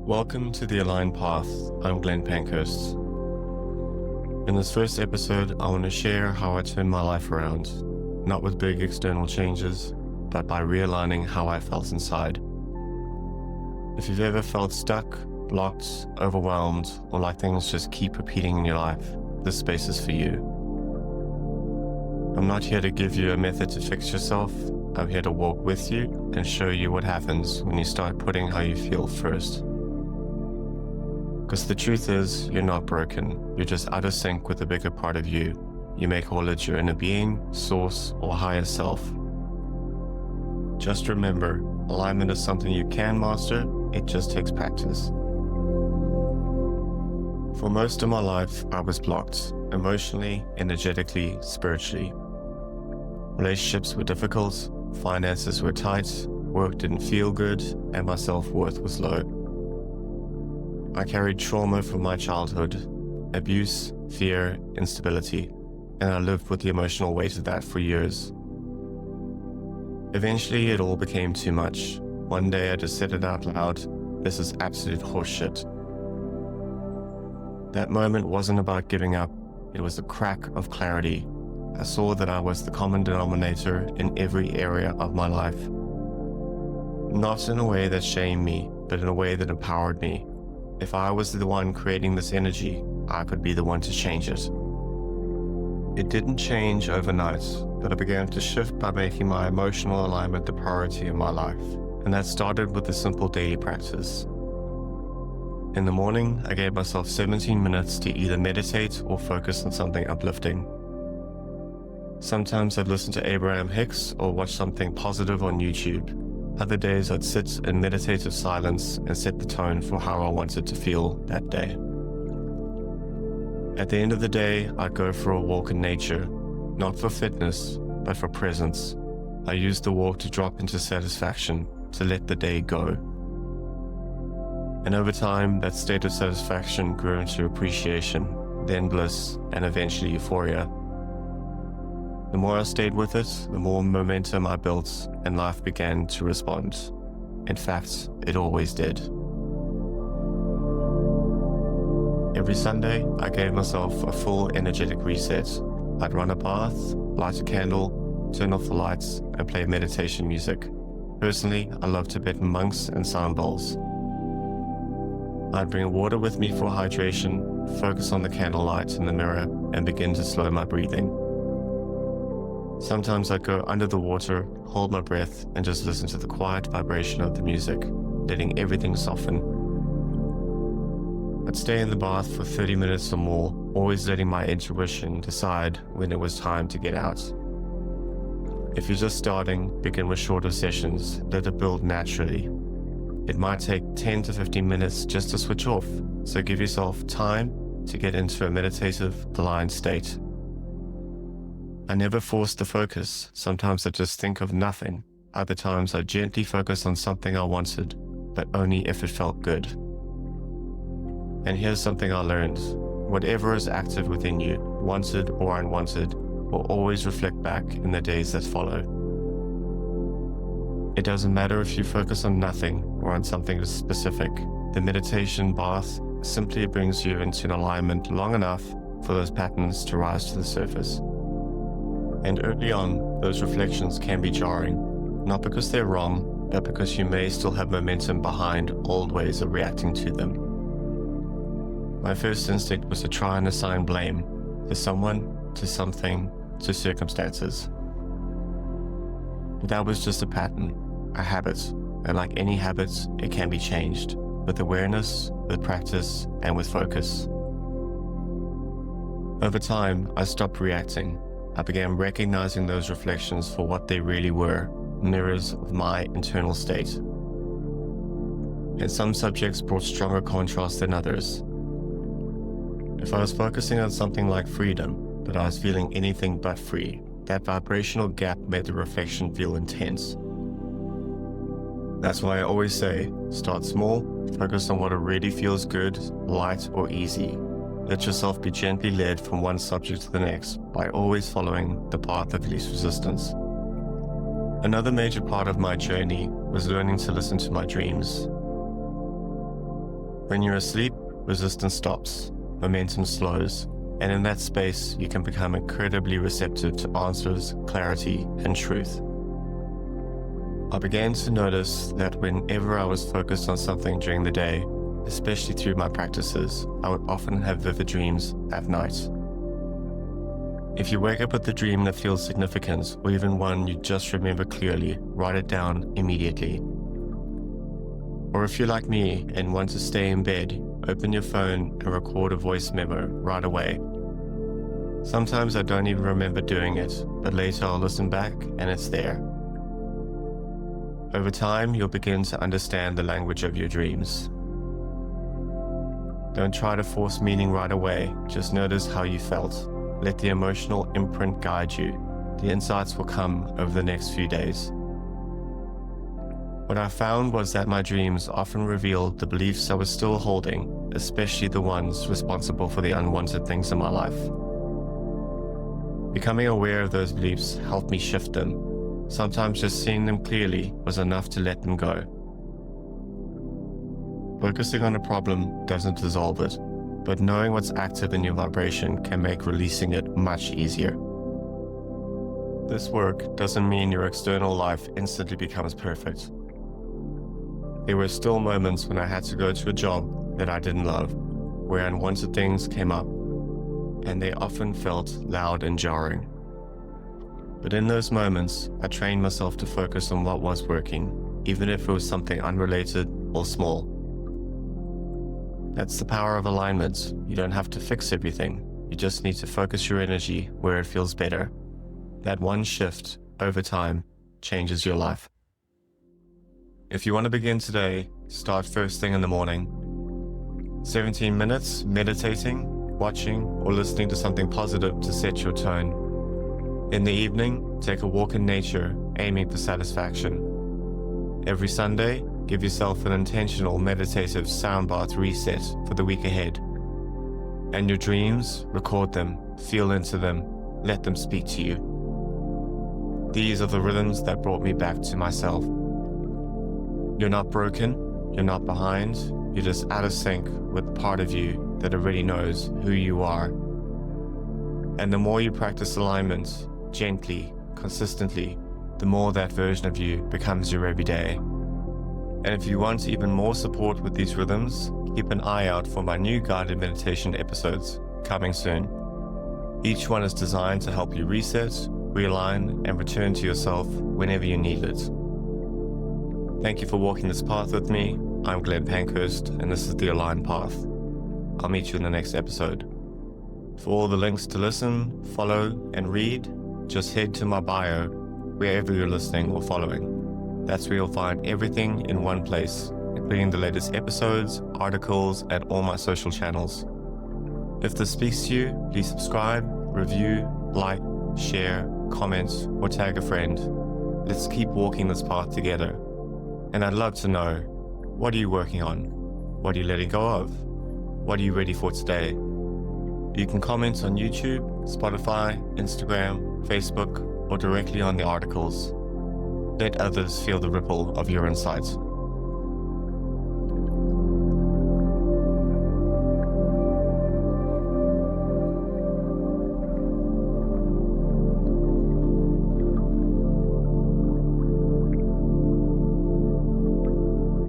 Welcome to the Aligned Path. I'm Glenn Pankhurst. In this first episode, I want to share how I turned my life around, not with big external changes, but by realigning how I felt inside. If you've ever felt stuck, blocked, overwhelmed, or like things just keep repeating in your life, this space is for you. I'm not here to give you a method to fix yourself. I'm here to walk with you and show you what happens when you start putting how you feel first. Because the truth is, you're not broken. You're just out of sync with the bigger part of you. You may call it your inner being, source, or higher self. Just remember, alignment is something you can master. It just takes practice. For most of my life, I was blocked, emotionally, energetically, spiritually. Relationships were difficult, finances were tight, work didn't feel good, and my self-worth was low. I carried trauma from my childhood, abuse, fear, instability, and I lived with the emotional weight of that for years. Eventually, it all became too much. One day I just said it out loud, this is absolute horseshit. That moment wasn't about giving up, it was a crack of clarity. I saw that I was the common denominator in every area of my life. Not in a way that shamed me, but in a way that empowered me. If I was the one creating this energy, I could be the one to change it. It didn't change overnight, but I began to shift by making my emotional alignment the priority in my life. And that started with a simple daily practice. In the morning, I gave myself 17 minutes to either meditate or focus on something uplifting. Sometimes I'd listen to Abraham Hicks or watch something positive on YouTube. Other days I'd sit in meditative silence and set the tone for how I wanted to feel that day. At the end of the day, I'd go for a walk in nature, not for fitness, but for presence. I used the walk to drop into satisfaction, to let the day go. And over time, that state of satisfaction grew into appreciation, then bliss, and eventually euphoria. The more I stayed with it, the more momentum I built, and life began to respond. In fact, it always did. Every Sunday, I gave myself a full energetic reset. I'd run a bath, light a candle, turn off the lights, and play meditation music. Personally, I love Tibetan monks and sound bowls. I'd bring water with me for hydration, focus on the candlelight in the mirror, and begin to slow my breathing. Sometimes I'd go under the water, hold my breath, and just listen to the quiet vibration of the music, letting everything soften. I'd stay in the bath for 30 minutes or more, always letting my intuition decide when it was time to get out. If you're just starting, begin with shorter sessions, let it build naturally. It might take 10 to 15 minutes just to switch off, so give yourself time to get into a meditative, aligned state. I never forced the focus. Sometimes I just think of nothing. Other times I gently focus on something I wanted, but only if it felt good. And here's something I learned. Whatever is active within you, wanted or unwanted, will always reflect back in the days that follow. It doesn't matter if you focus on nothing or on something specific. The meditation bath simply brings you into an alignment long enough for those patterns to rise to the surface. And early on, those reflections can be jarring, not because they're wrong, but because you may still have momentum behind old ways of reacting to them. My first instinct was to try and assign blame to someone, to something, to circumstances. But that was just a pattern, a habit, and like any habit, it can be changed, with awareness, with practice, and with focus. Over time, I stopped reacting. I began recognizing those reflections for what they really were, mirrors of my internal state. And some subjects brought stronger contrast than others. If I was focusing on something like freedom, but I was feeling anything but free, that vibrational gap made the reflection feel intense. That's why I always say, start small, focus on what really feels good, light, or easy. Let yourself be gently led from one subject to the next by always following the path of least resistance. Another major part of my journey was learning to listen to my dreams. When you're asleep, resistance stops, momentum slows, and in that space, you can become incredibly receptive to answers, clarity, and truth. I began to notice that whenever I was focused on something during the day, especially through my practices, I would often have vivid dreams at night. If you wake up with a dream that feels significant, or even one you just remember clearly, write it down immediately. Or if you're like me and want to stay in bed, open your phone and record a voice memo right away. Sometimes I don't even remember doing it, but later I'll listen back and it's there. Over time, you'll begin to understand the language of your dreams. Don't try to force meaning right away, just notice how you felt. Let the emotional imprint guide you. The insights will come over the next few days. What I found was that my dreams often revealed the beliefs I was still holding, especially the ones responsible for the unwanted things in my life. Becoming aware of those beliefs helped me shift them. Sometimes just seeing them clearly was enough to let them go. Focusing on a problem doesn't dissolve it, but knowing what's active in your vibration can make releasing it much easier. This work doesn't mean your external life instantly becomes perfect. There were still moments when I had to go to a job that I didn't love, where unwanted things came up, and they often felt loud and jarring. But in those moments, I trained myself to focus on what was working, even if it was something unrelated or small. That's the power of alignment. You don't have to fix everything. You just need to focus your energy where it feels better. That one shift, over time, changes your life. If you want to begin today, start first thing in the morning. 17 minutes meditating, watching, or listening to something positive to set your tone. In the evening, take a walk in nature, aiming for satisfaction. Every Sunday, give yourself an intentional meditative sound bath reset for the week ahead. And your dreams, record them, feel into them, let them speak to you. These are the rhythms that brought me back to myself. You're not broken, you're not behind, you're just out of sync with the part of you that already knows who you are. And the more you practice alignment, gently, consistently, the more that version of you becomes your everyday. And if you want even more support with these rhythms, keep an eye out for my new guided meditation episodes coming soon. Each one is designed to help you reset, realign, and return to yourself whenever you need it. Thank you for walking this path with me. I'm Glenn Pankhurst, and this is The Aligned Path. I'll meet you in the next episode. For all the links to listen, follow, and read, just head to my bio wherever you're listening or following. That's where you'll find everything in one place, including the latest episodes, articles, and all my social channels. If this speaks to you, please subscribe, review, like, share, comment, or tag a friend. Let's keep walking this path together. And I'd love to know, what are you working on? What are you letting go of? What are you ready for today? You can comment on YouTube, Spotify, Instagram, Facebook, or directly on the articles. Let others feel the ripple of your insights.